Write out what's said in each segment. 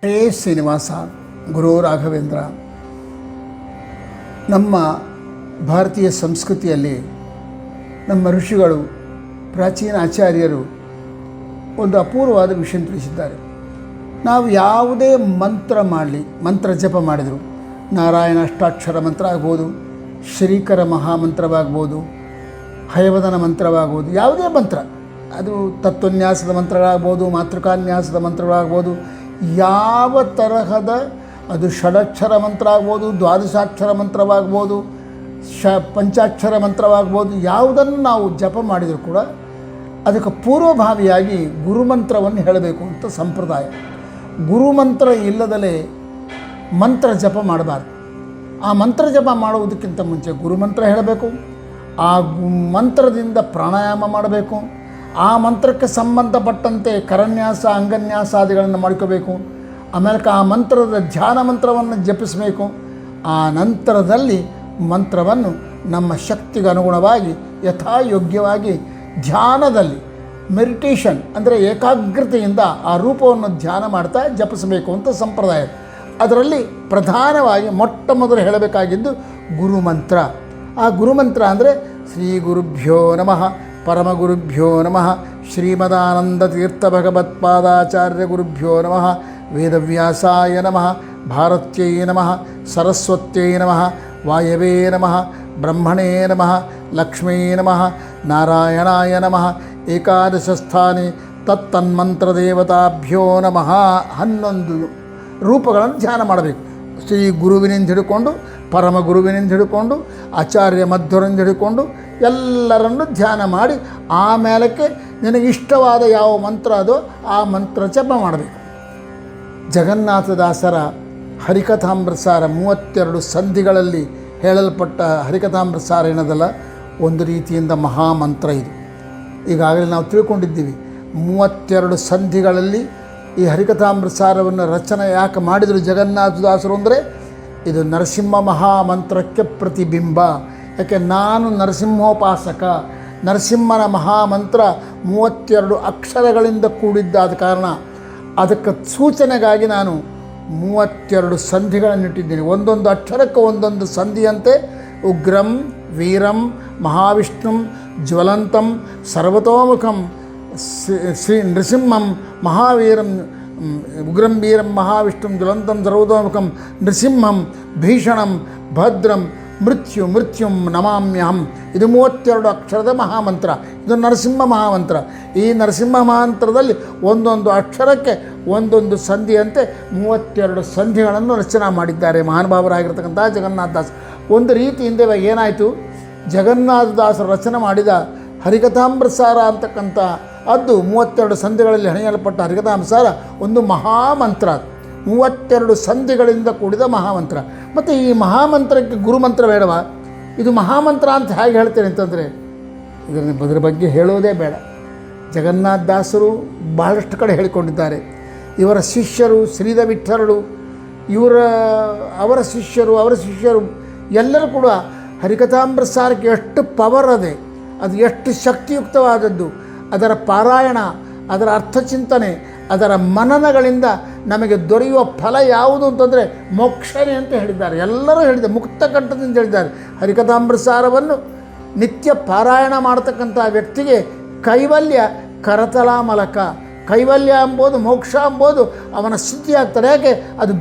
ಹೇ ಶ್ರೀನಿವಾಸ ಗುರು ರಾಘವೇಂದ್ರ. ನಮ್ಮ ಭಾರತೀಯ ಸಂಸ್ಕೃತಿಯಲ್ಲಿ ನಮ್ಮ ಋಷಿಗಳು, ಪ್ರಾಚೀನ ಆಚಾರ್ಯರು ಒಂದು ಅಪೂರ್ವವಾದ ವಿಷಯ ತಿಳಿಸಿದ್ದಾರೆ. ನಾವು ಯಾವುದೇ ಮಂತ್ರ ಮಾಡಲಿ, ಮಂತ್ರ ಜಪ ಮಾಡಿದರು, ನಾರಾಯಣ ಅಷ್ಟಾಕ್ಷರ ಮಂತ್ರ ಆಗ್ಬೋದು, ಶ್ರೀಕರ ಮಹಾಮಂತ್ರವಾಗ್ಬೋದು, ಹಯವದನ ಮಂತ್ರವಾಗ್ಬೋದು, ಯಾವುದೇ ಮಂತ್ರ, ಅದು ತತ್ವನ್ಯಾಸದ ಮಂತ್ರಗಳಾಗ್ಬೋದು, ಮಾತೃಕಾನ್ಯಾಸದ ಮಂತ್ರಗಳಾಗ್ಬೋದು, ಯಾವ ತರಹದ, ಅದು ಷಡಕ್ಷರ ಮಂತ್ರ ಆಗ್ಬೋದು, ದ್ವಾದಶಾಕ್ಷರ ಮಂತ್ರವಾಗ್ಬೋದು, ಪಂಚಾಕ್ಷರ ಮಂತ್ರವಾಗ್ಬೋದು, ಯಾವುದನ್ನು ನಾವು ಜಪ ಮಾಡಿದರೂ ಕೂಡ ಅದಕ್ಕೆ ಪೂರ್ವಭಾವಿಯಾಗಿ ಗುರುಮಂತ್ರವನ್ನು ಹೇಳಬೇಕು ಅಂತ ಸಂಪ್ರದಾಯ. ಗುರುಮಂತ್ರ ಇಲ್ಲದಲೇ ಮಂತ್ರ ಜಪ ಮಾಡಬಾರ್ದು. ಆ ಮಂತ್ರ ಜಪ ಮಾಡುವುದಕ್ಕಿಂತ ಮುಂಚೆ ಗುರುಮಂತ್ರ ಹೇಳಬೇಕು. ಆ ಮಂತ್ರದಿಂದ ಪ್ರಾಣಾಯಾಮ ಮಾಡಬೇಕು. ಆ ಮಂತ್ರಕ್ಕೆ ಸಂಬಂಧಪಟ್ಟಂತೆ ಕರನ್ಯಾಸ, ಅಂಗನ್ಯಾಸಾದಿಗಳನ್ನು ಮಾಡ್ಕೋಬೇಕು. ಆಮೇಲೆ ಆ ಮಂತ್ರದ ಧ್ಯಾನ ಮಂತ್ರವನ್ನು ಜಪಿಸಬೇಕು. ಆ ನಂತರದಲ್ಲಿ ಮಂತ್ರವನ್ನು ನಮ್ಮ ಶಕ್ತಿಗೆ ಅನುಗುಣವಾಗಿ ಯಥಾಯೋಗ್ಯವಾಗಿ ಧ್ಯಾನದಲ್ಲಿ, ಮೆಡಿಟೇಷನ್ ಅಂದರೆ ಏಕಾಗ್ರತೆಯಿಂದ ಆ ರೂಪವನ್ನು ಧ್ಯಾನ ಮಾಡ್ತಾ ಜಪಿಸಬೇಕು ಅಂತ ಸಂಪ್ರದಾಯ. ಅದರಲ್ಲಿ ಪ್ರಧಾನವಾಗಿ ಮೊಟ್ಟ ಮೊದಲು ಹೇಳಬೇಕಾಗಿದ್ದು ಗುರುಮಂತ್ರ. ಆ ಗುರುಮಂತ್ರ ಅಂದರೆ ಶ್ರೀ ಗುರುಭ್ಯೋ ನಮಃ, ಪರಮಗುರುಭ್ಯೋ ನಮಃ, ಶ್ರೀಮದಾನಂದ ತೀರ್ಥ ಭಗವತ್ಪಾದಾಚಾರ್ಯ ಗುರುಭ್ಯೋ ನಮಃ, ವೇದವ್ಯಾಸಾಯ ನಮಃ, ಭಾರತ್ಯೈ ನಮಃ, ಸರಸ್ವತ್ಯೈ ನಮಃ, ವಾಯವೇ ನಮಃ, ಬ್ರಹ್ಮಣೇ ನಮಃ, ಲಕ್ಷ್ಮೀ ನಮಃ, ನಾರಾಯಣಾಯ ನಮಃ, ಏಕಾದಶಸ್ಥಾನಿ ತತ್ತನ್ಮಂತ್ರದೇವತಾಭ್ಯೋ ನಮಃ. 11 ರೂಪಗಳನ್ನು ಧ್ಯಾನ ಮಾಡಬೇಕು. ಶ್ರೀ ಗುರುವಿನಿಂದ ಹಿಡ್ಕೊಂಡು, ಪರಮ ಗುರುವಿನಿಂದ ಹಿಡ್ಕೊಂಡು, ಆಚಾರ್ಯ ಮಧ್ವರಿಂದ ಹಿಡ್ಕೊಂಡು ಎಲ್ಲರನ್ನು ಧ್ಯಾನ ಮಾಡಿ ಆಮೇಲಕ್ಕೆ ನಿನಗಿಷ್ಟವಾದ ಯಾವ ಮಂತ್ರ ಅದೋ ಆ ಮಂತ್ರ ಜಪ ಮಾಡಬೇಕು. ಜಗನ್ನಾಥದಾಸರ ಹರಿಕಥಾಮೃತಸಾರ 32 ಸಂಧಿಗಳಲ್ಲಿ ಹೇಳಲ್ಪಟ್ಟ ಹರಿಕಥಾಮೃತಸಾರ ಏನದಲ್ಲ, ಒಂದು ರೀತಿಯಿಂದ ಮಹಾಮಂತ್ರ ಇದು. ಈಗಾಗಲೇ ನಾವು ತಿಳ್ಕೊಂಡಿದ್ದೀವಿ 32 ಸಂಧಿಗಳಲ್ಲಿ ಈ ಹರಿಕಥಾಮೃತಸಾರವನ್ನು ರಚನೆ ಯಾಕೆ ಮಾಡಿದರು ಜಗನ್ನಾಥದಾಸರು ಅಂದರೆ ಇದು ನರಸಿಂಹ ಮಹಾಮಂತ್ರಕ್ಕೆ ಪ್ರತಿಬಿಂಬ. ಯಾಕೆ ನಾನು ನರಸಿಂಹೋಪಾಸಕ, ನರಸಿಂಹನ ಮಹಾಮಂತ್ರ 32 ಅಕ್ಷರಗಳಿಂದ ಕೂಡಿದ್ದಾದ ಕಾರಣ ಅದಕ್ಕೆ ಸೂಚನೆಗಾಗಿ ನಾನು 32 ಸಂಧಿಗಳನ್ನಿಟ್ಟಿದ್ದೀನಿ. ಒಂದೊಂದು ಅಕ್ಷರಕ್ಕೆ ಒಂದೊಂದು ಸಂಧಿಯಂತೆ ಉಗ್ರಂ ವೀರಂ ಮಹಾವಿಷ್ಣುಂ ಜ್ವಲಂತಂ ಸರ್ವತೋಮುಖಂ ಶ್ರೀ ನೃಸಿಂಹಂ ಮಹಾವೀರಂ ಉಗ್ರಂ ವೀರಂ ಮಹಾವಿಷ್ಣುಂ ಜ್ವಲಂತಂ ಸರ್ವತೋಮುಖಂ ನೃಸಿಂಹಂ ಭೀಷಣಂ ಭದ್ರಂ ಮೃತ್ಯುಂ ನಮಾಮ್ಯಹಂ. ಇದು 32 ಅಕ್ಷರದ ಮಹಾಮಂತ್ರ. ಇದು ನರಸಿಂಹ ಮಹಾಮಂತ್ರ. ಈ ನರಸಿಂಹ ಮಹಾಮಂತ್ರದಲ್ಲಿ ಒಂದೊಂದು ಅಕ್ಷರಕ್ಕೆ ಒಂದೊಂದು ಸಂಧಿಯಂತೆ 32 ಸಂಧಿಗಳನ್ನು ರಚನೆ ಮಾಡಿದ್ದಾರೆ ಮಹಾನುಭಾವರಾಗಿರ್ತಕ್ಕಂಥ ಜಗನ್ನಾಥದಾಸ. ಒಂದು ರೀತಿಯಿಂದ ಇವಾಗ ಏನಾಯಿತು, ಜಗನ್ನಾಥದಾಸರು ರಚನೆ ಮಾಡಿದ ಹರಿಕಥಾಮೃತಸಾರ ಅಂತಕ್ಕಂಥ ಅದು 32 ಸಂಧಿಗಳಲ್ಲಿ ಹೆಣೆಯಲ್ಪಟ್ಟ ಹರಿಕಥಾಮೃತಸಾರ ಒಂದು ಮಹಾಮಂತ್ರ. 32 ಸಂಧಿಗಳಿಂದ ಕೂಡಿದ ಮಹಾಮಂತ್ರ. ಮತ್ತು ಈ ಮಹಾಮಂತ್ರಕ್ಕೆ ಗುರುಮಂತ್ರ ಬೇಡವಾ? ಇದು ಮಹಾಮಂತ್ರ ಅಂತ ಹೇಗೆ ಹೇಳ್ತೇನೆ ಅಂತಂದರೆ ಇದರ ಬಗ್ಗೆ ಹೇಳೋದೇ ಬೇಡ. ಜಗನ್ನಾಥದಾಸರು ಬಹಳಷ್ಟು ಕಡೆ ಹೇಳಿಕೊಂಡಿದ್ದಾರೆ. ಇವರ ಶಿಷ್ಯರು ಶ್ರೀಧ ವಿಠ್ಠಲರು, ಅವರ ಶಿಷ್ಯರು ಎಲ್ಲರೂ ಕೂಡ ಹರಿಕಥಾಮೃತಸಾರಕ್ಕೆ ಎಷ್ಟು ಪವರ್ ಅದೇ, ಅದು ಎಷ್ಟು ಶಕ್ತಿಯುಕ್ತವಾದದ್ದು, ಅದರ ಪಾರಾಯಣ, ಅದರ ಅರ್ಥಚಿಂತನೆ, ಅದರ ಮನನಗಳಿಂದ ನಮಗೆ ದೊರೆಯುವ ಫಲ ಯಾವುದು ಅಂತಂದರೆ ಮೋಕ್ಷನೇ ಅಂತ ಹೇಳಿದ್ದಾರೆ. ಎಲ್ಲರೂ ಹೇಳಿದ್ದಾರೆ, ಮುಕ್ತ ಕಂಠದಿಂದ ಹೇಳಿದ್ದಾರೆ. ಹರಿಕಥಾಮೃತಸಾರವನ್ನು ನಿತ್ಯ ಪಾರಾಯಣ ಮಾಡತಕ್ಕಂಥ ವ್ಯಕ್ತಿಗೆ ಕೈವಲ್ಯ ಕರತಲಾಮಲಕ. ಕೈವಲ್ಯ ಎಂಬುದು, ಮೋಕ್ಷ ಎಂಬುದು ಅವನ ಸಿದ್ಧಿ ಆಗ್ತದೆ. ಯಾಕೆ? ಅದು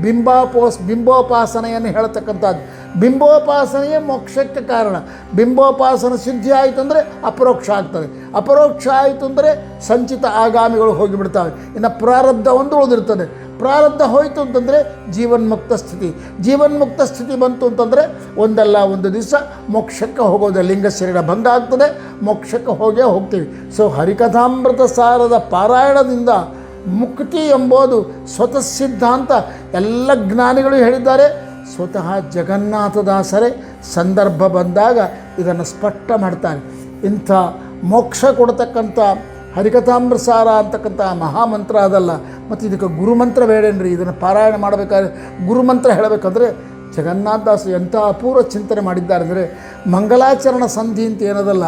ಬಿಂಬೋಪಾಸನೆಯನ್ನು ಹೇಳ್ತಕ್ಕಂಥದ್ದು. ಬಿಂಬೋಪಾಸನೆಯೇ ಮೋಕ್ಷಕ್ಕೆ ಕಾರಣ. ಬಿಂಬೋಪಾಸನ ಸಿದ್ಧಿ ಆಯಿತು ಅಂದರೆ ಅಪರೋಕ್ಷ ಆಗ್ತದೆ. ಅಪರೋಕ್ಷ ಆಯಿತು ಅಂದರೆ ಸಂಚಿತ ಆಗಾಮಿಗಳು ಹೋಗಿಬಿಡ್ತವೆ. ಇನ್ನು ಪ್ರಾರಬ್ಧ ಒಂದು ಉಳಿದಿರ್ತದೆ. ಪ್ರಾರಬ್ಧ ಹೋಯಿತು ಅಂತಂದರೆ ಜೀವನ್ಮುಕ್ತ ಸ್ಥಿತಿ ಬಂತು ಅಂತಂದರೆ ಒಂದಲ್ಲ ಒಂದು ದಿವಸ ಮೋಕ್ಷಕ್ಕೆ ಹೋಗೋದು, ಲಿಂಗ ಶರೀರ ಭಂಗ ಆಗ್ತದೆ, ಮೋಕ್ಷಕ್ಕೆ ಹೋಗ್ತೀವಿ. ಸೊ ಹರಿಕಥಾಮೃತ ಸಾರದ ಪಾರಾಯಣದಿಂದ ಮುಕ್ತಿ ಎಂಬುದು ಸ್ವತಃ ಸಿದ್ಧಾಂತ ಎಲ್ಲ ಜ್ಞಾನಿಗಳು ಹೇಳಿದ್ದಾರೆ. ಸ್ವತಃ ಜಗನ್ನಾಥದಾಸರೇ ಸಂದರ್ಭ ಬಂದಾಗ ಇದನ್ನು ಸ್ಪಷ್ಟ ಮಾಡ್ತಾನೆ. ಇಂಥ ಮೋಕ್ಷ ಕೊಡ್ತಕ್ಕಂಥ ಹರಿಕಥಾಮೃತಸಾರ ಅಂತಕ್ಕಂಥ ಮಹಾಮಂತ್ರ ಅದಲ್ಲ. ಮತ್ತು ಇದಕ್ಕೆ ಗುರುಮಂತ್ರ ಬೇಡೇನ್ರಿ? ಇದನ್ನು ಪಾರಾಯಣ ಮಾಡಬೇಕಾದ್ರೆ ಗುರುಮಂತ್ರ ಹೇಳಬೇಕಂದ್ರೆ ಜಗನ್ನಾಥದಾಸ ಎಂಥ ಅಪೂರ್ವ ಚಿಂತನೆ ಮಾಡಿದ್ದಾರೆ ಅಂದರೆ ಮಂಗಲಾಚರಣ ಸಂಧಿ ಅಂತ ಏನದಲ್ಲ,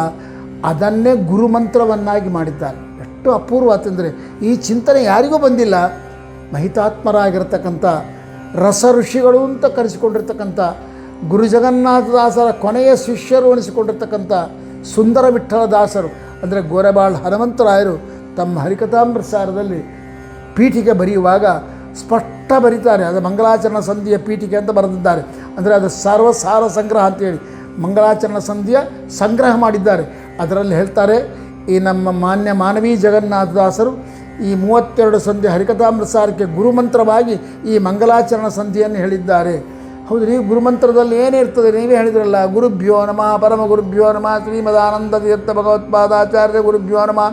ಅದನ್ನೇ ಗುರುಮಂತ್ರವನ್ನಾಗಿ ಮಾಡಿದ್ದಾರೆ. ಎಷ್ಟು ಅಪೂರ್ವ ಅಂತಂದರೆ ಈ ಚಿಂತನೆ ಯಾರಿಗೂ ಬಂದಿಲ್ಲ. ಮಹಿತಾತ್ಮರಾಗಿರ್ತಕ್ಕಂಥ ರಸ ಋಷಿಗಳು ಅಂತ ಕರೆಸಿಕೊಂಡಿರ್ತಕ್ಕಂಥ ಗುರು ಜಗನ್ನಾಥದಾಸರ ಕೊನೆಯ ಶಿಷ್ಯರು ಅನಿಸಿಕೊಂಡಿರ್ತಕ್ಕಂಥ ಸುಂದರ ವಿಠ್ಠಲ ದಾಸರು ಅಂದರೆ ಗೋರೆಬಾಳ್ ಹನುಮಂತರಾಯರು ತಮ್ಮ ಹರಿಕಥಾಮೃತಸಾರದಲ್ಲಿ ಪೀಠಿಕೆ ಬರೆಯುವಾಗ ಸ್ಪಷ್ಟ ಬರೀತಾರೆ. ಅದು ಮಂಗಲಾಚರಣ ಸಂಧಿಯ ಪೀಠಿಕೆ ಅಂತ ಬರೆದಿದ್ದಾರೆ. ಅಂದರೆ ಅದು ಸರ್ವಸಾರ ಸಂಗ್ರಹ ಅಂತೇಳಿ ಮಂಗಲಾಚರಣ ಸಂಧಿಯ ಸಂಗ್ರಹ ಮಾಡಿದ್ದಾರೆ. ಅದರಲ್ಲಿ ಹೇಳ್ತಾರೆ, ಈ ನಮ್ಮ ಮಾನ್ಯ ಮಾನವೀ ಜಗನ್ನಾಥದಾಸರು ಈ 32 ಸಂಧಿ ಹರಿಕಥಾಮೃತಸಾರಕ್ಕೆ ಗುರುಮಂತ್ರವಾಗಿ ಈ ಮಂಗಲಾಚರಣ ಸಂಧಿಯನ್ನು ಹೇಳಿದ್ದಾರೆ. ಹೌದು, ನೀವು ಗುರುಮಂತ್ರದಲ್ಲಿ ಏನಿರ್ತದೆ ನೀವೇ ಹೇಳಿದ್ರಲ್ಲ, ಗುರುಭ್ಯೋ ನಮಃ ಪರಮ ಗುರುಭ್ಯೋ ನಮಃ ಶ್ರೀಮದಾನಂದ ತೀರ್ಥ ಭಗವತ್ಪಾದಾಚಾರ್ಯ ಗುರುಭ್ಯೋ ನಮಃ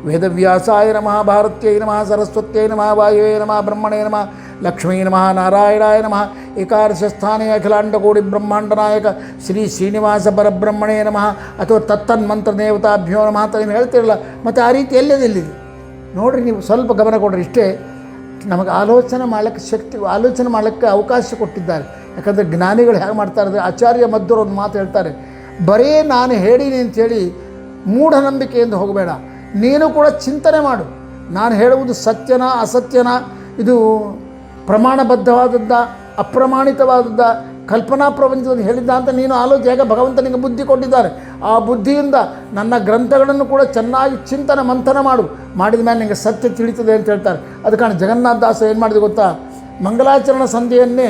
ವೇದವ್ಯಾಸಾಯ ನಮಃ ಭಾರತ್ಯೈ ನಮಃ ಸರಸ್ವತ್ಯೈ ನಮಃ ವಾಯುವೇ ನಮಃ ಬ್ರಹ್ಮಣೇ ನಮಃ ಲಕ್ಷ್ಮೀ ನಮಃ ನಾರಾಯಣಾಯ ನಮಃ ಏಕಾದಶಸ್ಥಾನೇ ಅಖಿಲಾಂಡಕೋಟಿ ಬ್ರಹ್ಮಾಂಡ ನಾಯಕ ಶ್ರೀ ಶ್ರೀನಿವಾಸ ಪರಬ್ರಹ್ಮಣೇ ನಮಃ ಅಥವಾ ತತ್ತನ್ಮಂತ್ರ ದೇವತಾಭ್ಯೋ ನಮಃ ಅಂತ ನೀವು ಹೇಳ್ತಿರಲ್ಲ. ಮತ್ತು ಆ ರೀತಿ ಎಲ್ಲಿದೆ ನೋಡಿರಿ, ನೀವು ಸ್ವಲ್ಪ ಗಮನ ಕೊಡ್ರಿ. ಇಷ್ಟೇ ನಮಗೆ ಆಲೋಚನೆ ಮಾಡಲಿಕ್ಕೆ ಅವಕಾಶ ಕೊಟ್ಟಿದ್ದಾರೆ. ಯಾಕಂದರೆ ಜ್ಞಾನಿಗಳು ಹೇಗೆ ಮಾಡ್ತಾರೆ, ಆಚಾರ್ಯ ಮಧ್ವರು ಒಂದು ಮಾತು ಹೇಳ್ತಾರೆ, ಬರೀ ನಾನು ಹೇಳೀನಿ ಅಂಥೇಳಿ ಮೂಢನಂಬಿಕೆಯಿಂದ ಹೋಗಬೇಡ, ನೀನು ಕೂಡ ಚಿಂತನೆ ಮಾಡು. ನಾನು ಹೇಳುವುದು ಸತ್ಯನ ಅಸತ್ಯನ, ಇದು ಪ್ರಮಾಣಬದ್ಧವಾದದ್ದ ಅಪ್ರಮಾಣಿತವಾದದ್ದ, ಕಲ್ಪನಾ ಪ್ರಪಂಚದಲ್ಲಿ ಹೇಳಿದ್ದ ಅಂತ ನೀನು ಆಲೋಚನೆ. ಯಾಕೆ ಭಗವಂತನಿಗೆ ಬುದ್ಧಿ ಕೊಟ್ಟಿದ್ದಾರೆ. ಆ ಬುದ್ಧಿಯಿಂದ ನನ್ನ ಗ್ರಂಥಗಳನ್ನು ಕೂಡ ಚೆನ್ನಾಗಿ ಚಿಂತನೆ ಮಂಥನ ಮಾಡಿದ ಮೇಲೆ ನಿಮಗೆ ಸತ್ಯ ತಿಳಿತದೆ ಅಂತ ಹೇಳ್ತಾರೆ. ಅದು ಕಾರಣ ಜಗನ್ನಾಥದಾಸ ಏನು ಮಾಡಿದ್ರು ಗೊತ್ತಾ, ಮಂಗಲಾಚರಣ ಸಂಧಿಯನ್ನೇ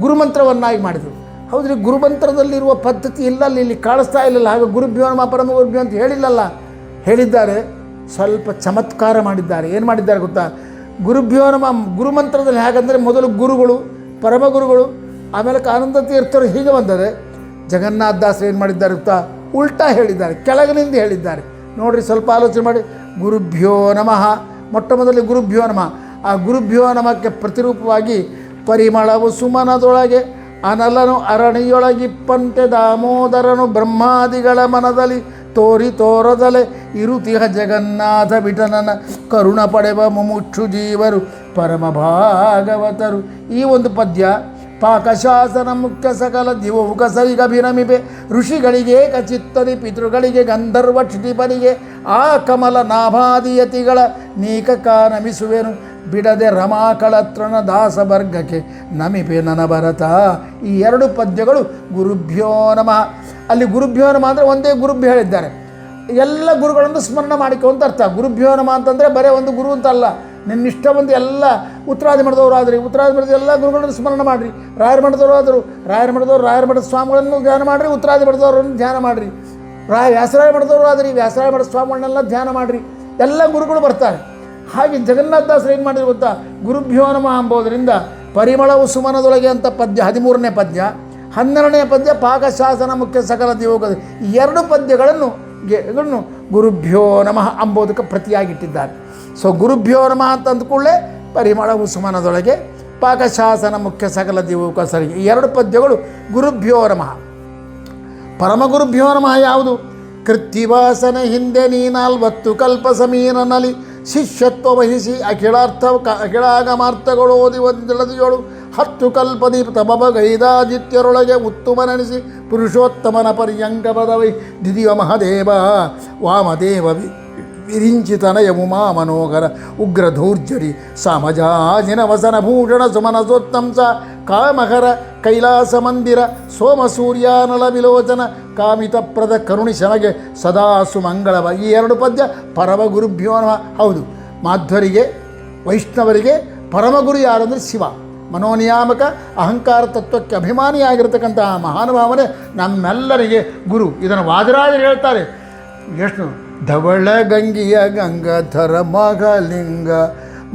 ಗುರುಮಂತ್ರವನ್ನಾಗಿ ಮಾಡಿದರು. ಹೌದ್ರಿ, ಗುರುಮಂತ್ರದಲ್ಲಿರುವ ಪದ್ಧತಿ ಇಲ್ಲ, ಇಲ್ಲಿ ಕಾಣಿಸ್ತಾ ಇಲ್ಲಲ್ಲ. ಹಾಗೆ ಗುರುಭ್ಯೋ ನಮಃ ಪರಮ ಗುರುಭ್ಯೋ ಅಂತ ಹೇಳಿಲ್ಲಲ್ಲ, ಹೇಳಿದ್ದಾರೆ. ಸ್ವಲ್ಪ ಚಮತ್ಕಾರ ಮಾಡಿದ್ದಾರೆ. ಏನು ಮಾಡಿದ್ದಾರೆ ಗೊತ್ತಾ, ಗುರುಭ್ಯೋ ನಮಃ ಗುರುಮಂತ್ರದಲ್ಲಿ ಹೇಗಂದರೆ ಮೊದಲು ಗುರುಗಳು, ಪರಮಗುರುಗಳು, ಆಮೇಲೆ ಆನಂದ ತೀರ್ಥರು ಹೀಗೆ ಬಂದರೆ, ಜಗನ್ನಾಥದಾಸರು ಏನು ಮಾಡಿದ್ದಾರೆ ಗೊತ್ತಾ, ಉಲ್ಟಾ ಹೇಳಿದ್ದಾರೆ, ಕೆಳಗಿನಿಂದ ಹೇಳಿದ್ದಾರೆ. ನೋಡಿರಿ, ಸ್ವಲ್ಪ ಆಲೋಚನೆ ಮಾಡಿ. ಗುರುಭ್ಯೋ ನಮಃ, ಮೊಟ್ಟ ಮೊದಲು ಗುರುಭ್ಯೋ ನಮಃ. ಆ ಗುರುಭ್ಯೋ ನಮಃಕ್ಕೆ ಪ್ರತಿರೂಪವಾಗಿ ಪರಿಮಳವು ಸುಮನದೊಳಗೆ ಅನಲನು ಅರಣಿಯೊಳಗಿಪ್ಪಂತೆ ದಾಮೋದರನು ಬ್ರಹ್ಮಾದಿಗಳ ಮನದಲ್ಲಿ ತೋರದಲೆ ಇರುತಿಹ ಜಗನ್ನಾಥ ವಿಠಲನ ಕರುಣ ಪಡೆವ ಮುಮುಕ್ಷು ಜೀವರು ಪರಮ ಭಾಗವತರು. ಈ ಒಂದು ಪದ್ಯ ಪಾಕಶಾಸನ ಮುಖ್ಯ ಸಕಲ ದಿವೌಕ ಸರಿಗಭಿರಮಿಪೆ ಋಷಿಗಳಿಗೆ ಕಚಿತ್ತರಿ ಪಿತೃಗಳಿಗೆ ಗಂಧರ್ವ ಕ್ಷಿತಿಪರಿಗೆ ಆ ಕಮಲ ನಾಭಾದಿಯತಿಗಳ ನೀಕಕ ನಮಿಸುವೆನು ಬಿಡದೆ ರಮಾಕಳತ್ರಣ ದಾಸವರ್ಗಕ್ಕೆ ನಮಿಪೆ ನನ್ನ ಭರತ. ಈ 2 ಪದ್ಯಗಳು ಗುರುಭ್ಯೋ ನಮಃ. ಅಲ್ಲಿ ಗುರುಭ್ಯೋ ನಮಃ ಅಂದರೆ ಒಂದೇ ಗುರುಭ್ಯ ಹೇಳಿದ್ದಾರೆ. ಎಲ್ಲ ಗುರುಗಳನ್ನು ಸ್ಮರಣೆ ಮಾಡಿಕೊ ಅಂತ ಅರ್ಥ. ಗುರುಭ್ಯೋ ನಮಃ ಅಂತಂದರೆ ಬರೀ ಒಂದು ಗುರು ಅಂತಲ್ಲ, ನಿನ್ನಿಷ್ಟ ಬಂದು ಎಲ್ಲ ಉತ್ತರಾದಿ ಮಠದವರು ಆದ್ರಿ, ಉತ್ತರಾದಿ ಮಠದ ಎಲ್ಲ ಗುರುಗಳನ್ನು ಸ್ಮರಣೆ ಮಾಡಿರಿ. ರಾಯರ ಮಠದವರು ಆದರು, ರಾಯರ ಮಠದ ಸ್ವಾಮಿಗಳನ್ನು ಧ್ಯಾನ ಮಾಡಿರಿ, ಉತ್ತರಾದಿ ಮಠದವರನ್ನು ಧ್ಯಾನ ಮಾಡಿರಿ. ವ್ಯಾಸರಾಯ ಮಠದವರು ಆದ್ರಿ, ವ್ಯಾಸರಾಯ ಮಠದ ಸ್ವಾಮಿಗಳನ್ನೆಲ್ಲ ಧ್ಯಾನ ಮಾಡಿರಿ. ಎಲ್ಲ ಗುರುಗಳು ಬರ್ತಾರೆ. ಹಾಗೆ ಜಗನ್ನಾಥದಾಸರು ಏನು ಮಾಡಿದ್ರು ಗೊತ್ತಾ, ಗುರುಭ್ಯೋ ನಮಃ ಎಂಬುದರಿಂದ ಪರಿಮಳವು ಸುಮನದೊಳಗೆ ಅಂತ ಪದ್ಯ 13ನೇ ಪದ್ಯ, 12ನೇ ಪದ್ಯ ಪಾಕಶಾಸನ ಮುಖ್ಯ ಸಕಲ ದಿವೋಗದ, ಈ 2 ಪದ್ಯಗಳನ್ನು ಗುರುಭ್ಯೋ ನಮಃ ಎಂಬುದಕ್ಕೆ ಪ್ರತಿಯಾಗಿಟ್ಟಿದ್ದಾರೆ. ಸೊ ಗುರುಭ್ಯೋ ನಮಃ ಅಂತ ಅಂದ್ಕೊಳ್ಳೆ ಪರಿಮಳವು ಸುಮನದೊಳಗೆ ಪಾಕಶಾಸನ ಮುಖ್ಯ ಸಕಲ ದಿವೋಕ ಸರಿಗೆ, ಈ 2 ಪದ್ಯಗಳು ಗುರುಭ್ಯೋ ನಮಃ. ಪರಮಗುರುಭ್ಯೋ ನಮಃ ಯಾವುದು? ಕೃತ್ತಿವಾಸನ ಹಿಂದೆ ನೀ 40 ಕಲ್ಪ ಸಮೀರನಲ್ಲಿ ಶಿಷ್ಯತ್ವ ವಹಿಸಿ ಅಖಿಳಾಗಮಾರ್ಥಗಳು ಓದಿ ಒಂದಿಳದಿಯೋಳು 10 ಕಲ್ಪದಿ ತಮಬಗೈದಾದಿತ್ಯರೊಳಗೆ ಉತ್ತಮನೆನಿಸಿ ಪುರುಷೋತ್ತಮನ ಪರ್ಯಂಕ ಪದವೈ ದಿದಿವ ಮಹದೇವ ವಾಮದೇವ ವಿರಿಂಚಿತನಯ ಉಮಾ ಮನೋಹರ ಉಗ್ರ ಧೂರ್ಜರಿ ಸಾಮಜಾಜಿನ ವಸನ ಭೂಷಣ ಸುಮನಸೋತ್ತಂಸ ಕಾಮಹರ ಕೈಲಾಸ ಮಂದಿರ ಸೋಮ ಸೂರ್ಯಾನಲ ವಿಲೋಚನ ಕಾಮಿತಪ್ರದ ಕರುಣಿಶಮಗೆ ಸದಾ ಸುಮಂಗಳವ. ಈ 2 ಪದ್ಯ ಪರಮ ಗುರುಭ್ಯೋ ನಮಃ. ಹೌದು, ಮಾಧ್ವರಿಗೆ ವೈಷ್ಣವರಿಗೆ ಪರಮಗುರು ಯಾರಂದರೆ ಶಿವ, ಮನೋನಿಯಾಮಕ ಅಹಂಕಾರ ತತ್ವಕ್ಕೆ ಅಭಿಮಾನಿಯಾಗಿರ್ತಕ್ಕಂತಹ ಮಹಾನುಭಾವನೆ ನಮ್ಮೆಲ್ಲರಿಗೆ ಗುರು. ಇದನ್ನು ವಾದರಾಜರು ಹೇಳ್ತಾರೆ. ಎಷ್ಟು ಧವಳ ಗಂಗಿಯ ಗಂಗಾಧರ ಮಗಲಿಂಗ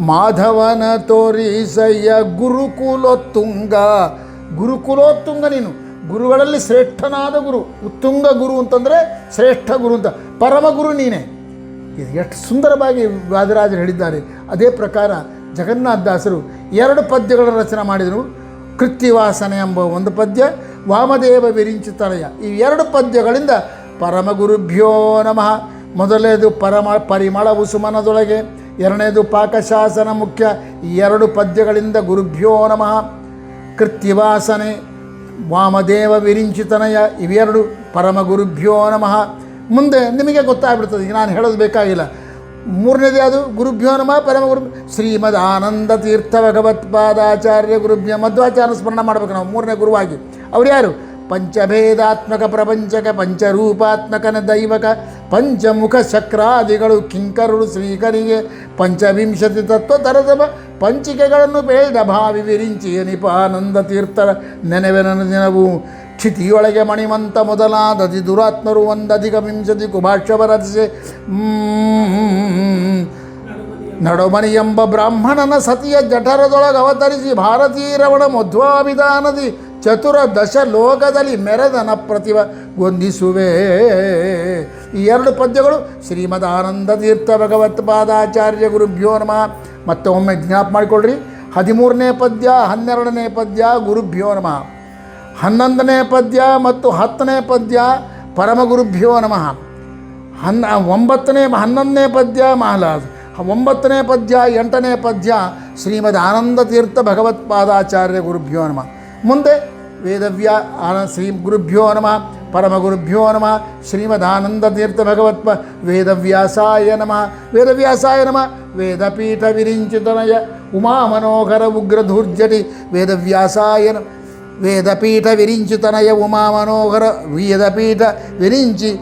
ಮಾಧವನ ತೋರಿಸಯ್ಯ ಗುರುಕುಲೋತ್ತುಂಗ. ಗುರುಕುಲೋತ್ತುಂಗ ನೀನು, ಗುರುಗಳಲ್ಲಿ ಶ್ರೇಷ್ಠನಾದ ಗುರು. ಉತ್ತುಂಗ ಗುರು ಅಂತಂದರೆ ಶ್ರೇಷ್ಠ ಗುರು ಅಂತ, ಪರಮಗುರು ನೀನೇ. ಇದು ಎಷ್ಟು ಸುಂದರವಾಗಿ ವಾದರಾಜರು ಹೇಳಿದ್ದಾರೆ. ಅದೇ ಪ್ರಕಾರ ಜಗನ್ನಾಥದಾಸರು 2 ಪದ್ಯಗಳ ರಚನೆ ಮಾಡಿದರು. ಕೃತ್ತಿವಾಸನೆ ಎಂಬ ಒಂದು ಪದ್ಯ, ವಾಮದೇವ ವಿರಿಂಚಿತನಯ, ಈ 2 ಪದ್ಯಗಳಿಂದ ಪರಮಗುರುಭ್ಯೋ ನಮಃ. ಮೊದಲನೇದು ಪರಿಮಳವು ಸುಮನದೊಳಗೆ, 2ನೇದು ಪಾಕಶಾಸನ ಮುಖ್ಯ. ಈ 2 ಪದ್ಯಗಳಿಂದ ಗುರುಭ್ಯೋ ನಮಃ. ಕೃತ್ತಿವಾಸನೆ, ವಾಮದೇವ ವಿರಿಂಚಿತನಯ, ಇವೆರಡು ಪರಮಗುರುಭ್ಯೋ ನಮಃ. ಮುಂದೆ ನಿಮಗೆ ಗೊತ್ತಾಗ್ಬಿಡ್ತದೆ, ನಾನು ಹೇಳೋದು ಬೇಕಾಗಿಲ್ಲ. ಮೂರನೇದು ಯಾವುದು? ಗುರುಭ್ಯೋ ನಮಃ ಪರಮಗುರು ಶ್ರೀಮದ್ ಆನಂದ ತೀರ್ಥ ಭಗವತ್ಪಾದಾಚಾರ್ಯ ಗುರುಭ್ಯ ಮಧ್ವಾಚಾರ್ಯ ಸ್ಮರಣ ಮಾಡಬೇಕು ನಾವು ಮೂರನೇ ಗುರುವಾಗಿ. ಅವ್ರು ಯಾರು? ಪಂಚಭೇದಾತ್ಮಕ ಪ್ರಪಂಚಕ ಪಂಚರೂಪಾತ್ಮಕನ ದೈವಕ ಪಂಚಮುಖ ಚಕ್ರಾದಿಗಳು ಕಿಂಕರುಳು ಶ್ರೀಕರಿಗೆ ಪಂಚವಿಂಶತಿ ತತ್ವ ತರದಮ ಪಂಚಿಕೆಗಳನ್ನು ಬೇಡ ಭಾವಿ ವಿರಿಂಚಿ ನಿಪಾನಂದ ತೀರ್ಥರ ನೆನೆವೆನ ದಿನವು ಕ್ಷಿತಿಯೊಳಗೆ ಮಣಿಮಂತ ಮೊದಲಾದದಿ ದುರಾತ್ಮರು ಒಂದಧಿಕ ವಿಂಶತಿ ಕುಭಾಷ್ಯವರದಿಸೆ ನಡುಮಣಿ ಎಂಬ ಬ್ರಾಹ್ಮಣನ ಸತಿಯ ಜಠರದೊಳಗೆ ಅವತರಿಸಿ ಭಾರತೀರವಣ ಮಧ್ವಾಭಿಧಾನದಿ ಚತುರ ದಶ ಲೋಕದಲ್ಲಿ ಮೆರೆದನ ಪ್ರತಿಭ ಗೊಂದಿಸುವೆ. ಈ ಎರಡು ಪದ್ಯಗಳು ಶ್ರೀಮದ್ ಆನಂದ ತೀರ್ಥ ಭಗವತ್ಪಾದಾಚಾರ್ಯ ಗುರುಭ್ಯೋ ನಮಃ. ಮತ್ತೆ ಒಮ್ಮೆ ಜ್ಞಾಪ ಮಾಡಿಕೊಳ್ಳ್ರಿ. 13ನೇ ಪದ್ಯ 12ನೇ ಪದ್ಯ ಗುರುಭ್ಯೋ ನಮಃ, 11ನೇ ಪದ್ಯ ಮತ್ತು 10ನೇ ಪದ್ಯ ಪರಮಗುರುಭ್ಯೋ ನಮಃ, 11ನೇ ಪದ್ಯ ಮಹಾಲಾಸ್, 9ನೇ ಪದ್ಯ 8ನೇ ಪದ್ಯ ಶ್ರೀಮದ್ ಆನಂದ ತೀರ್ಥ ಭಗವತ್ಪಾದಾಚಾರ್ಯ ಗುರುಭ್ಯೋ ನಮಃ. ಮುಂದೆ ಶ್ರೀ ಗುರುಭ್ಯೋ ನಮಃ ಪರಮಗುರುಭ್ಯೋ ನಮಃ ಶ್ರೀಮದ್ ಆನಂದ ತೀರ್ಥ ವೇದವ್ಯಾಸಾಯ ನಮಃ. ವೇದವ್ಯಾಸಾಯ ನಮಃ. ವೇದಪೀಠ ವಿರಿಂಚಿತನಯ ಉಮಾ ಮನೋಹರ ಉಗ್ರಧೂರ್ಜಟಿ ವೇದವ್ಯಾಸಾಯ ವೇದಪೀಠ ವಿರಿಂಚಿತನಯ ಉಮಾ ಮನೋಹರ ವೇದಪೀಠ ವಿರಿಂಚಿ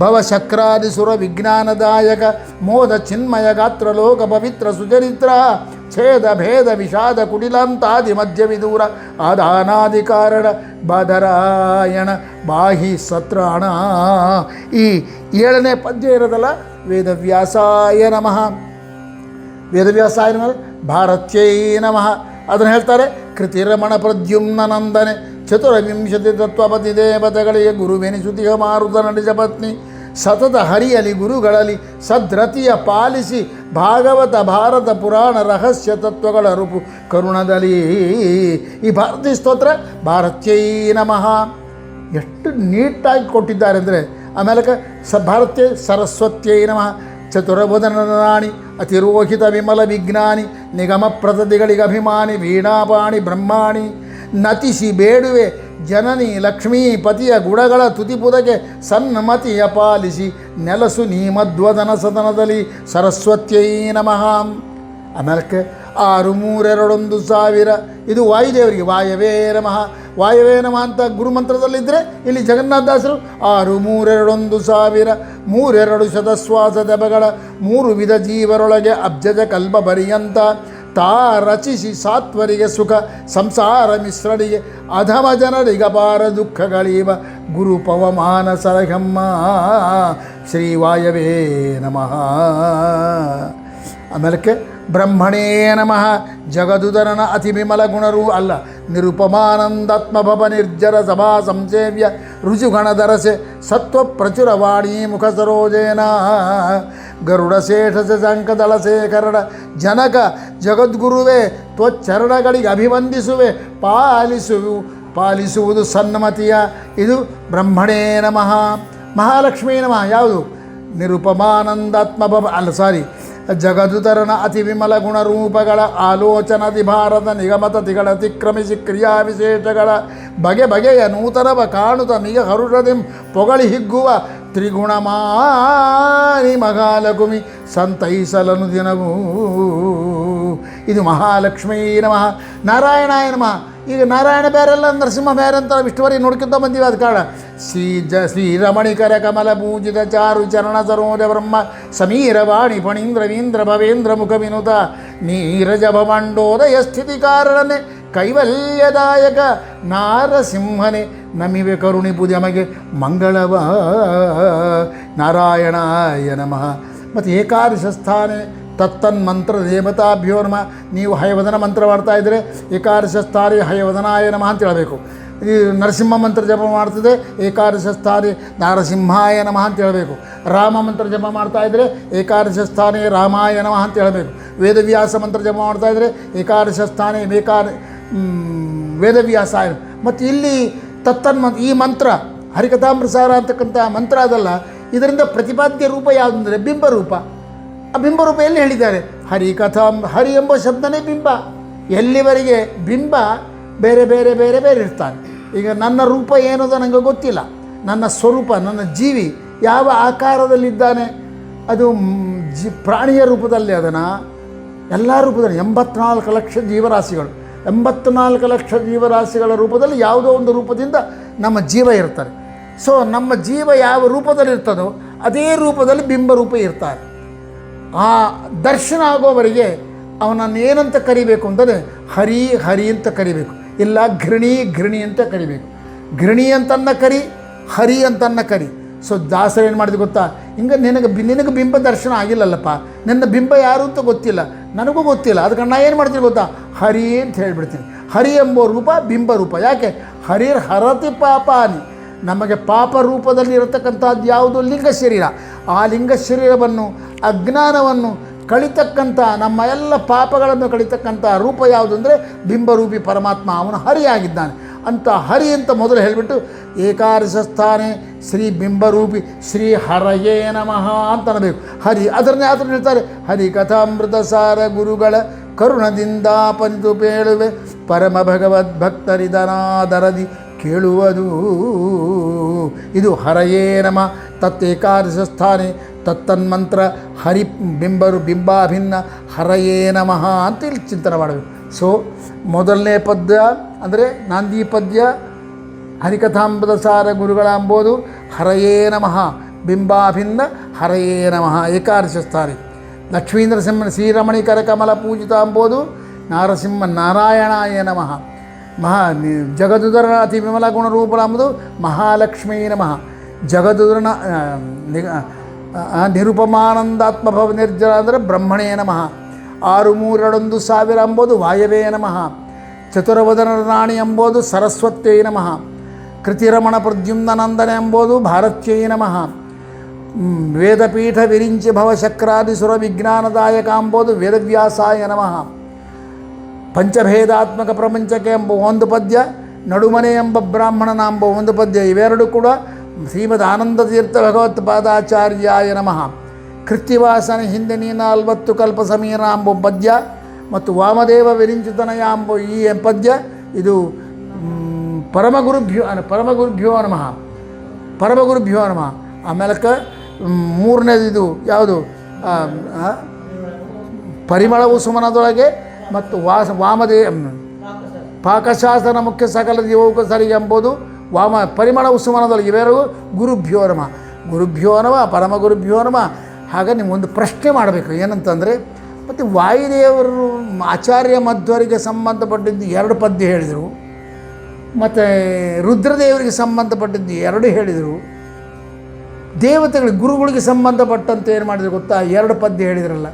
ಭವಶಕ್ರಾದಿಸುರ ವಿಜ್ಞಾನದಾಯಕ ಮೋದ ಚಿನ್ಮಯ ಗಾತ್ರ ಲೋಕ ಪವಿತ್ರ ಸುಚರಿತ್ರ ಛೇದ ಭೇದ ವಿಷಾದ ಕುಟಿಲಾಂತಾದಿ ಮಧ್ಯವಿದೂರ ಆದಾನಾದಿ ಕಾರಣ ಬಾದರಾಯಣ ಬಾಹಿ ಸತ್ರಾಣ. ಈ 7ನೇ ಪದ್ಯ ಇರೋದಲ್ಲ, ವೇದವ್ಯಾಸಾಯ ನಮಃ. ವೇದವ್ಯಾಸಾಯ ನಮಃ ಭಾರತ್ಯೈ ನಮಃ. ಅದನ್ನು ಹೇಳ್ತಾರೆ. ಕೃತಿರಮಣ ಪ್ರದ್ಯುಮ್ನ ನಂದನೆ ಚತುರವಿಂಶತಿ ತತ್ವಪತಿ ದೇವತೆಗಳಿಗೆ ಗುರುವೆನಿಸುತಿಯ ಮಾರುತ ನಡೆಸ ಪತ್ನಿ ಸತತ ಹರಿಯಲಿ ಗುರುಗಳಲ್ಲಿ ಸದ್ರತಿಯ ಪಾಲಿಸಿ ಭಾಗವತ ಭಾರತ ಪುರಾಣ ರಹಸ್ಯ ತತ್ವಗಳ ರೂಪು ಕರುಣದಲ್ಲಿ. ಈ ಭಾರತೀ ಸ್ತೋತ್ರ ಭಾರತ್ಯೈ ನಮಃ ಎಷ್ಟು ನೀಟಾಗಿ ಕೊಟ್ಟಿದ್ದಾರೆ ಅಂದರೆ. ಆಮೇಲೆ ಭಾರತ್ಯೈ ಸರಸ್ವತ್ಯೈ ನಮಃ. ಚತುರಬೋಧನಾಣಿ ಅತಿರೋಹಿತ ವಿಮಲ ವಿಜ್ಞಾನಿ ನಿಗಮ ಪ್ರತದಿಗಳಿಗೆ ಅಭಿಮಾನಿ ವೀಣಾಪಾಣಿ ಬ್ರಹ್ಮಾಣಿ ನತಿಸಿ ಬೇಡುವೆ ಜನನಿ ಲಕ್ಷ್ಮೀ ಪತಿಯ ಗುಣಗಳ ತುತಿಪುದಗೆ ಸನ್ಮತಿಯ ಪಾಲಿಸಿ ನೆಲಸು ನೀ ಮಧ್ವದನ ಸದನದಲ್ಲಿ ಸರಸ್ವತ್ಯೈ ನಮಃ. ಆಮೇಲೆ 6321000 ಇದು ವಾಯುದೇವರಿಗೆ ವಾಯವೇ ನಮಃ. ವಾಯವೇ ನಮಃ ಅಂತ ಗುರುಮಂತ್ರದಲ್ಲಿದ್ದರೆ ಇಲ್ಲಿ ಜಗನ್ನಾಥದಾಸರು 6321000 32 ಶತಶ್ವಾಸ ದೆಬಗಳ 3 ವಿಧ ಜೀವರೊಳಗೆ ಅಬ್ಜಜ ಕಲ್ಪ ಪರ್ಯಂತ ತಾ ರಚಿಸಿ ಸಾತ್ವರಿಗೆ ಸುಖ ಸಂಸಾರ ಮಿಶ್ರರಿಗೆ ಅಧಮ ಜನರಿಗಪಾರ ದುಃಖಗಳೀವ ಗುರು ಪವಮಾನ ಸರಗಮ್ಮ ಶ್ರೀ ವಾಯವೇ ನಮಃ. ಆಮೇಲೆ ಬ್ರಹ್ಮಣೇ ನಮಃ. ಜಗದುದರನ ಅತಿ ವಿಮಲ ಗುಣರೂ ಅಲ್ಲ ನಿರುಪಮಾನಂದಾತ್ಮ ಭವ ನಿರ್ಜರ ಸಭಾ ಸಂಸೇವ್ಯ ರುಜುಗಣಧರಸೆ ಸತ್ವ ಪ್ರಚುರವಾಣಿ ಮುಖ ಸರೋಜೇನ ಗರುಡ ಶೇಷ ಶಂಕದಳ ಶೇಖರಣ ಜನಕ ಜಗದ್ಗುರುವೇ ತ್ವಚ್ಚರಣಗಳಿಗೆ ಅಭಿವಂದಿಸುವೆ ಪಾಲಿಸುವುದು ಸನ್ಮತಿಯ. ಇದು ಬ್ರಹ್ಮಣೇ ನಮಃ. ಮಹಾಲಕ್ಷ್ಮೀ ನಮಃ. ಯಾವುದು? ನಿರುಪಮಾನಂದಾತ್ಮ ಭವ ಜಗದುತರನ ಅತಿ ವಿಮಲ ಗುಣರೂಪಗಳ ಆಲೋಚನದಿ ಭಾರತ ನಿಗಮತತಿಗಳ ಅತಿಕ್ರಮಿಸಿ ಕ್ರಿಯಾ ವಿಶೇಷಗಳ ಬಗೆ ಬಗೆಯ ನೂತನವ ಕಾಣುತ್ತ ನಿಗ ಹರುಷದಿಂ ಪೊಗಳಿ ಹಿಗ್ಗುವ ತ್ರಿಗುಣಮಾನಿ ಮಹಾಲಕುಮಿ ಸಂತೈಸಲನು ದಿನವೂ. ಇದು ಮಹಾಲಕ್ಷ್ಮೀ ನಮಃ. ನಾರಾಯಣಾಯ ನಮಃ. ಈಗ ನಾರಾಯಣ ಬೇರೆಲ್ಲ ನರಸಿಂಹ ಬೇರೆ ಅಂತ ಇಷ್ಟುವರೆಗೆ ನೋಡ್ಕೊತ ಬಂದೀವಿ. ಅದು ಕಾರಣ ಶ್ರೀರಮಣಿಕರ ಕಮಲ ಪೂಜಿತ ಚಾರು ಚರಣ ಸರೋಜ ಬ್ರಹ್ಮ ಸಮೀರವಾಣಿ ಫಣೀಂದ್ರ ವೀಂದ್ರ ಭವೇಂದ್ರ ಮುಖ ವಿನುತ ನೀರಜ ಭವಂಡೋದಯ ಸ್ಥಿತಿ ಕಾರಣನೆ ಕೈವಲ್ಯದಾಯಕ ನಾರಸಿಂಹನೆ ನಮಿವೆ ಕರುಣಿಪು ನಮಗೆ ಮಂಗಳವ. ನಾರಾಯಣಾಯ ನಮಃ. ಮತ್ತು ಏಕಾದಶ ಸ್ಥಾನೆ ತತ್ತನ್ಮಂತ್ರ ದೇವತಾಭ್ಯೋ ನಮಃ. ನೀವು ಹಯವದನ ಮಂತ್ರ ಮಾಡ್ತಾ ಇದ್ದರೆ ಏಕಾದಶ ಸ್ಥಾನೆ ಹಯವದನಾಯ ನಮಃ ಅಂತ ಹೇಳಬೇಕು. ಈ ನರಸಿಂಹ ಮಂತ್ರ ಜಪ ಮಾಡ್ತಿದೆ ಏಕಾದಶ ಸ್ಥಾನೆ ನಾರಸಿಂಹಾಯ ನಮಃ ಅಂತ ಹೇಳಬೇಕು. ರಾಮ ಮಂತ್ರ ಜಪ ಮಾಡ್ತಾ ಇದ್ದರೆ ಏಕಾದಶ ಸ್ಥಾನೆ ರಾಮಾಯ ನಮಃ ಅಂತ ಹೇಳಬೇಕು. ವೇದವ್ಯಾಸ ಮಂತ್ರ ಜಪ ಮಾಡ್ತಾ ಇದ್ದರೆ ಏಕಾದಶ ಸ್ಥಾನೆ ವೇದವ್ಯಾಸಾಯ. ಮತ್ತು ಇಲ್ಲಿ ಈ ಮಂತ್ರ ಹರಿಕಥಾಮೃತಸಾರ ಅಂತಕ್ಕಂಥ ಮಂತ್ರ ಅದಲ್ಲ. ಇದರಿಂದ ಪ್ರತಿಪಾದ್ಯ ರೂಪ ಯಾವುದಂದರೆ ಬಿಂಬರೂಪ. ಆ ಬಿಂಬರೂಪ ಎಲ್ಲಿ ಹೇಳಿದ್ದಾರೆ? ಹರಿ ಎಂಬ ಶಬ್ದನೇ ಬಿಂಬ. ಎಲ್ಲಿವರೆಗೆ ಬಿಂಬ ಬೇರೆ ಬೇರೆ ಬೇರೆ ಬೇರೆ ಇರ್ತಾನೆ. ಈಗ ನನ್ನ ರೂಪ ಏನದು ನನಗೆ ಗೊತ್ತಿಲ್ಲ. ನನ್ನ ಸ್ವರೂಪ ನನ್ನ ಜೀವಿ ಯಾವ ಆಕಾರದಲ್ಲಿದ್ದಾನೆ ಅದು ಪ್ರಾಣಿಯ ರೂಪದಲ್ಲಿ ಅದನ್ನು ಎಲ್ಲ ರೂಪದಲ್ಲಿ 84 ಲಕ್ಷ ಜೀವರಾಶಿಗಳು 84 ಲಕ್ಷ ಜೀವರಾಶಿಗಳ ರೂಪದಲ್ಲಿ ಯಾವುದೋ ಒಂದು ರೂಪದಿಂದ ನಮ್ಮ ಜೀವ ಇರ್ತಾರೆ. ಸೊ ನಮ್ಮ ಜೀವ ಯಾವ ರೂಪದಲ್ಲಿ ಇರ್ತದೋ ಅದೇ ರೂಪದಲ್ಲಿ ಬಿಂಬರೂಪ ಇರ್ತಾರೆ. ಆ ದರ್ಶನ ಆಗೋವರೆಗೆ ಅವನನ್ನು ಏನಂತ ಕರಿಬೇಕು ಅಂತಂದರೆ ಹರಿ ಹರಿ ಅಂತ ಕರಿಬೇಕು, ಇಲ್ಲ ಘೃಣಿ ಅಂತ ಕರಿಬೇಕು. ಘೃಣಿ ಅಂತನ್ನ ಕರಿ, ಹರಿ ಅಂತನ್ನ ಕರಿ. ಸೊ ದಾಸರು ಏನು ಮಾಡಿದ್ರು ಗೊತ್ತಾ, ಹಿಂಗೆ ನಿನಗೆ ಬಿಂಬ ದರ್ಶನ ಆಗಿಲ್ಲಲ್ಲಪ್ಪ, ನನ್ನ ಬಿಂಬ ಯಾರು ಅಂತ ಗೊತ್ತಿಲ್ಲ, ನನಗೂ ಗೊತ್ತಿಲ್ಲ, ಅದಕ್ಕೆ ನಾನು ಏನು ಮಾಡ್ತೀನಿ ಗೊತ್ತಾ, ಹರಿ ಅಂತ ಹೇಳಿಬಿಡ್ತೀನಿ. ಹರಿ ಎಂಬ ರೂಪ ಬಿಂಬ ರೂಪ. ಯಾಕೆ? ಹರಿರ್ ಹರತಿ ಪಾಪಾನಿ, ನಮಗೆ ಪಾಪ ರೂಪದಲ್ಲಿ ಇರತಕ್ಕಂಥದ್ದು ಯಾವುದು? ಲಿಂಗ ಶರೀರ. ಆ ಲಿಂಗ ಶರೀರವನ್ನು, ಅಜ್ಞಾನವನ್ನು ಕಳಿತಕ್ಕಂಥ, ನಮ್ಮ ಎಲ್ಲ ಪಾಪಗಳನ್ನು ಕಳಿತಕ್ಕಂಥ ರೂಪ ಯಾವುದು ಅಂದರೆ ಬಿಂಬರೂಪಿ ಪರಮಾತ್ಮ, ಅವನು ಹರಿಯಾಗಿದ್ದಾನೆ ಅಂತ. ಹರಿ ಅಂತ ಮೊದಲು ಹೇಳಿಬಿಟ್ಟು ಏಕಾದಶ ಸ್ಥಾನೆ ಶ್ರೀ ಬಿಂಬರೂಪಿ ಶ್ರೀ ಹರಯೇ ನಮಃ ಅಂತ ಅನ್ನಬೇಕು. ಹರಿ ಅದನ್ನೇ ಹೇಳ್ತಾರೆ, ಹರಿ ಕಥಾಮೃತ ಸಾರ ಗುರುಗಳ ಕರುಣದಿಂದ ಪಂತು ಪೇಳುವೆ ಪರಮ ಭಗವದ್ಭಕ್ತರಿದನಾದರದಿ ಕೇಳುವುದು. ಇದು ಹರಯೇ ನಮ ತತ್ತೇಕಾದಶ ಸ್ಥಾನೆ ತತ್ತನ್ಮಂತ್ರ ಹರಿ ಬಿಂಬಾಭಿನ್ನ ಹರಯೇ ನಮಃ ಅಂತ ಇಲ್ಲಿ ಚಿಂತನೆ ಮಾಡಬೇಕು. ಸೊ ಮೊದಲನೇ ಪದ್ಯ ಅಂದರೆ ನಾಂದಿ ಪದ್ಯ ಹರಿಕಥಾಮೃತ ಸಾರ ಗುರುಗಳ ಎಂಬುದು ಹರಯೇ ನಮಃ, ಬಿಂಬಾಭಿನ್ನ ಹರಯೇ ನಮಃ ಏಕಾದಶ ಸ್ಥಾನೆ. ಲಕ್ಷ್ಮೀಂದ್ರಸಿಂಹನ ಶ್ರೀರಮಣಿಕರ ಕಮಲ ಪೂಜಿತ ಎಂಬುದು ನಾರಸಿಂಹ ನಾರಾಯಣಾಯ ನಮಃ. ಜಗದುದರನ ಅತಿ ವಿಮಲ ಗುಣರೂಪಳ ಎಂಬುದು ಮಹಾಲಕ್ಷ್ಮೀ ನಮಃ. ಜಗದುದರನ ನಿರುಪಮಾನಂದಾತ್ಮಭವ ನಿರ್ಜರ ಅಂದರೆ ಬ್ರಹ್ಮಣೇ ನಮಃ. 6311000 ಎಂಬುದು ವಾಯವೇ ನಮಃ. ಚತುರವದನ ರಾಣಿ ಎಂಬುದು ಸರಸ್ವತ್ಯೈ ನಮಃ. ಕೃತಿರಮಣ ಪ್ರದ್ಯುಮ್ನಂದನ ಎಂಬುದು ಭಾರತ್ಯೈ ನಮಃ. ವೇದಪೀಠ ವಿರಿಂಚಿ ಭವಶಕ್ರಾದಿಸುರ ವಿಜ್ಞಾನದಾಯಕ ಎಂಬುದು ವೇದವ್ಯಾಸಾಯ ನಮಃ. ಪಂಚಭೇದಾತ್ಮಕ ಪ್ರಪಂಚಕ್ಕೆ ಎಂಬ ಒಂದು ಪದ್ಯ, ನಡುಮನೆ ಎಂಬ ಬ್ರಾಹ್ಮಣನ ಎಂಬ ಒಂದು ಪದ್ಯ, ಇವೆರಡು ಕೂಡ ಶ್ರೀಮದ್ ಆನಂದ ತೀರ್ಥ ಭಗವತ್ಪಾದಾಚಾರ್ಯಾಯ ನಮಃ. ಕೃತ್ಯವಾಸನ ಹಿಂದೆ ನೀ 40 ಕಲ್ಪ ಸಮೀರ ಎಂಬ ಪದ್ಯ ಮತ್ತು ವಾಮದೇವ ವಿರಿಂಚಿತನಯ ಎಂಬ ಈ ಪದ್ಯ, ಇದು ಪರಮಗುರುಭ್ಯೋ ನಮಃ. ಆಮೇಲೆ ಮೂರನೇದು ಇದು ಯಾವುದು, ಪರಿಮಳವು ಸುಮನದೊಳಗೆ ಮತ್ತು ಪಾಕಶಾಸನ ಮುಖ್ಯ ಸಕಲ ದಿವೌಕಸರಿಗೆ ಎಂಬುದು ಪರಿಮಳವು ಸುಮನದೊಳಗೆ. ಇವೆರಡು ಗುರುಭ್ಯೋ ನಮಃ ಪರಮಗುರುಭ್ಯೋ ನಮಃ. ಹಾಗೆ ನಿಮ್ಮೊಂದು ಪ್ರಶ್ನೆ ಮಾಡಬೇಕು, ಏನಂತಂದರೆ ಮತ್ತು ವಾಯುದೇವರು ಆಚಾರ್ಯ ಮಧ್ವರಿಗೆ ಸಂಬಂಧಪಟ್ಟಿದ್ದು 2 ಪದ್ಯ ಹೇಳಿದರು, ಮತ್ತು ರುದ್ರದೇವರಿಗೆ ಸಂಬಂಧಪಟ್ಟಿದ್ದು 2 ಹೇಳಿದರು. ದೇವತೆಗಳಿಗೆ ಗುರುಗಳಿಗೆ ಸಂಬಂಧಪಟ್ಟಂತೆ ಏನು ಮಾಡಿದ್ರು ಗೊತ್ತಾ, 2 ಪದ್ಯ ಹೇಳಿದ್ರಲ್ಲ.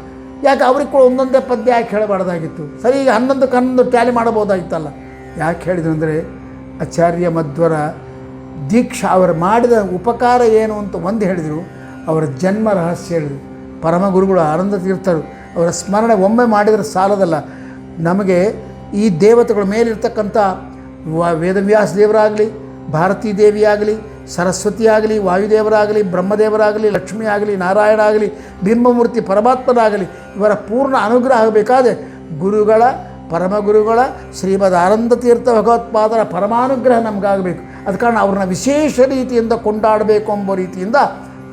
ಯಾಕೆ ಅವ್ರಿಗೆ ಕೂಡ ಒಂದೊಂದೇ ಪದ್ಯ ಯಾಕೆ ಹೇಳಬಾರ್ದಾಗಿತ್ತು? ಸರಿ, ಈಗ 11 ಟ್ಯಾಲಿ ಮಾಡಬಹುದಾಗಿತ್ತಲ್ಲ. ಯಾಕೆ ಹೇಳಿದ್ರು ಅಂದರೆ ಆಚಾರ್ಯ ಮಧ್ವರ ದೀಕ್ಷಾ ಅವರು ಮಾಡಿದ ಉಪಕಾರ ಏನು ಅಂತ ಒಂದು ಹೇಳಿದರು, ಅವರ ಜನ್ಮ ರಹಸ್ಯ ಹೇಳಿದರು. ಪರಮಗುರುಗಳು ಆನಂದ ತೀರ್ಥರು ಅವರ ಸ್ಮರಣೆ ಒಮ್ಮೆ ಮಾಡಿದರೆ ಸಾಲದಲ್ಲ. ನಮಗೆ ಈ ದೇವತೆಗಳ ಮೇಲಿರ್ತಕ್ಕಂಥ ವೇದವ್ಯಾಸ ದೇವರಾಗಲಿ, ಭಾರತೀ ದೇವಿಯಾಗಲಿ, ಸರಸ್ವತಿ ಆಗಲಿ, ವಾಯುದೇವರಾಗಲಿ, ಬ್ರಹ್ಮದೇವರಾಗಲಿ, ಲಕ್ಷ್ಮಿ ಆಗಲಿ, ನಾರಾಯಣ ಆಗಲಿ, ಬಿಂಬಮೂರ್ತಿ ಪರಮಾತ್ಮನಾಗಲಿ, ಇವರ ಪೂರ್ಣ ಅನುಗ್ರಹ ಆಗಬೇಕಾದ್ರೆ ಗುರುಗಳ, ಪರಮಗುರುಗಳ, ಶ್ರೀಮದ್ ಆನಂದ ತೀರ್ಥ ಭಗವತ್ಪಾದರ ಪರಮಾನುಗ್ರಹ ನಮಗಾಗಬೇಕು. ಅದ ಕಾರಣ ಅವ್ರನ್ನ ವಿಶೇಷ ರೀತಿಯಿಂದ ಕೊಂಡಾಡಬೇಕು ಎಂಬ ರೀತಿಯಿಂದ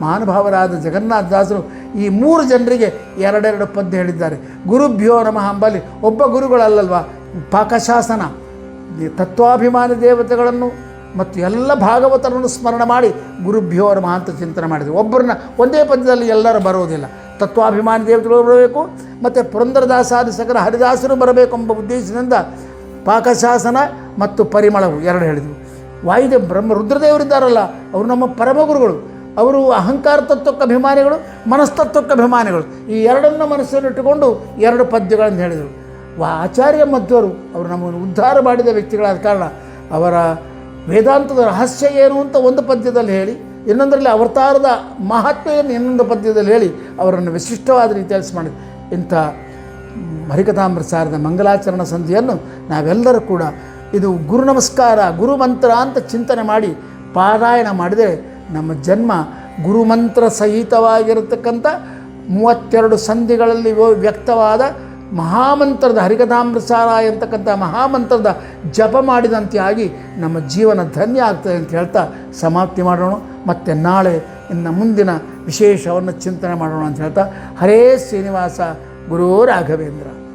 ಮಹಾನುಭಾವರಾದ ಜಗನ್ನಾಥದಾಸರು ಈ 3 ಜನರಿಗೆ 2 ಪದ್ಯ ಹೇಳಿದ್ದಾರೆ. ಗುರುಭ್ಯೋ ನಮಃ ಅಂಬಲ್ಲಿ ಒಬ್ಬ ಗುರುಗಳಲ್ಲಲ್ವ, ಪಾಕಶಾಸನ ತತ್ವಾಭಿಮಾನಿ ದೇವತೆಗಳನ್ನು ಮತ್ತು ಎಲ್ಲ ಭಾಗವತರನ್ನು ಸ್ಮರಣೆ ಮಾಡಿ ಗುರುಭ್ಯೋ ನಮಃ ಅಂತ ಚಿಂತನೆ ಮಾಡಿದರು. ಒಬ್ಬರನ್ನ ಒಂದೇ ಪದ್ಯದಲ್ಲಿ ಎಲ್ಲರೂ ಬರೋದಿಲ್ಲ. ತತ್ವಾಭಿಮಾನಿ ದೇವತೆಗಳು ಬರಬೇಕು ಮತ್ತು ಪುರಂದರದಾಸಾದಿ ಸಕಲ ಹರಿದಾಸರು ಬರಬೇಕು ಎಂಬ ಉದ್ದೇಶದಿಂದ ಪಾಕಶಾಸನ ಮತ್ತು ಪರಿಮಳವು 2 ಹೇಳಿದರು. ವಾಯುದೇವ ರುದ್ರದೇವರಿದ್ದಾರಲ್ಲ, ಅವರು ನಮ್ಮ ಪರಮಗುರುಗಳು. ಅವರು ಅಹಂಕಾರ ತತ್ವಕ್ಕೆ ಅಭಿಮಾನಿಗಳು, ಮನಸ್ತತ್ವಕ್ಕೆ ಅಭಿಮಾನಿಗಳು. ಈ 2ನ್ನು ಮನಸ್ಸಲ್ಲಿಟ್ಟುಕೊಂಡು 2 ಪದ್ಯಗಳನ್ನು ಹೇಳಿದರು. ಆಚಾರ್ಯ ಮಧ್ವರು ಅವರು ನಮ್ಮನ್ನು ಉದ್ಧಾರ ಮಾಡಿದ ವ್ಯಕ್ತಿಗಳಾದ ಕಾರಣ ಅವರ ವೇದಾಂತದ ರಹಸ್ಯ ಏನು ಅಂತ ಒಂದು ಪದ್ಯದಲ್ಲಿ ಹೇಳಿ, ಇನ್ನೊಂದರಲ್ಲಿ ಅವತಾರದ ಮಹತ್ವವನ್ನು ಇನ್ನೊಂದು ಪದ್ಯದಲ್ಲಿ ಹೇಳಿ ಅವರನ್ನು ವಿಶಿಷ್ಟವಾದ ರೀತಿಯಲ್ಲಿ ಮಾಡಿದ್ರು. ಇಂಥ ಹರಿಕಥಾಮೃತ ಸಾರದ ಮಂಗಲಾಚರಣ ಸಂಧಿಯನ್ನು ನಾವೆಲ್ಲರೂ ಕೂಡ ಇದು ಗುರು ನಮಸ್ಕಾರ, ಗುರು ಮಂತ್ರ ಅಂತ ಚಿಂತನೆ ಮಾಡಿ ಪಾರಾಯಣ ಮಾಡಿದರೆ ನಮ್ಮ ಜನ್ಮ ಗುರುಮಂತ್ರ ಸಹಿತವಾಗಿರತಕ್ಕಂಥ 32 ಸಂಧಿಗಳಲ್ಲಿ ವ್ಯಕ್ತವಾದ ಮಹಾಮಂತ್ರದ ಹರಿಕಥಾಮೃತಸಾರ ಎಂತಕ್ಕಂಥ ಮಹಾಮಂತ್ರದ ಜಪ ಮಾಡಿದಂತೆ ಆಗಿ ನಮ್ಮ ಜೀವನ ಧನ್ಯ ಆಗ್ತದೆ ಅಂತ ಹೇಳ್ತಾ ಸಮಾಪ್ತಿ ಮಾಡೋಣ. ಮತ್ತು ನಾಳೆ ಇನ್ನು ಮುಂದಿನ ವಿಶೇಷವನ್ನು ಚಿಂತನೆ ಮಾಡೋಣ ಅಂತ ಹೇಳ್ತಾ, ಹರೇ ಶ್ರೀನಿವಾಸ ಗುರು ರಾಘವೇಂದ್ರ.